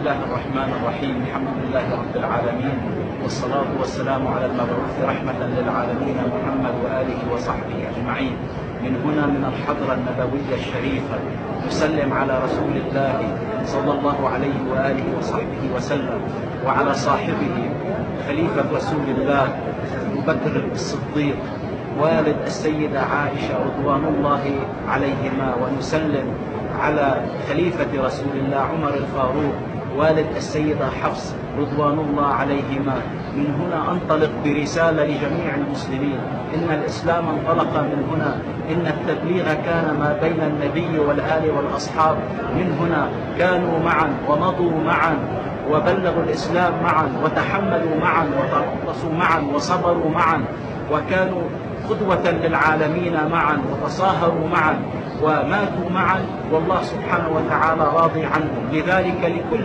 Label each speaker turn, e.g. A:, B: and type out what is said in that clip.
A: الله الرحمن الرحيم. الحمد لله رب العالمين، والصلاة والسلام على المبعوث رحمة للعالمين محمد وآله وصحبه أجمعين. من هنا من الحضرة النبوية الشريفة نسلم على رسول الله صلى الله عليه وآله وصحبه وسلم، وعلى صاحبه خليفة رسول الله أبو بكر الصديق والد السيدة عائشة رضوان الله عليهما، ونسلم على خليفة رسول الله عمر الفاروق والد السيدة حفص رضوان الله عليهما. من هنا أنطلق برسالة لجميع المسلمين: إن الإسلام انطلق من هنا، إن التبليغ كان ما بين النبي والآل والأصحاب. من هنا كانوا معا ومضوا معا وبلغوا الإسلام معا وتحملوا معا وتربصوا معا وصبروا معا، وكانوا قدوة للعالمين معا وتصاهروا معا وماتوا معا، والله سبحانه وتعالى راضي عنهم. لذلك لكل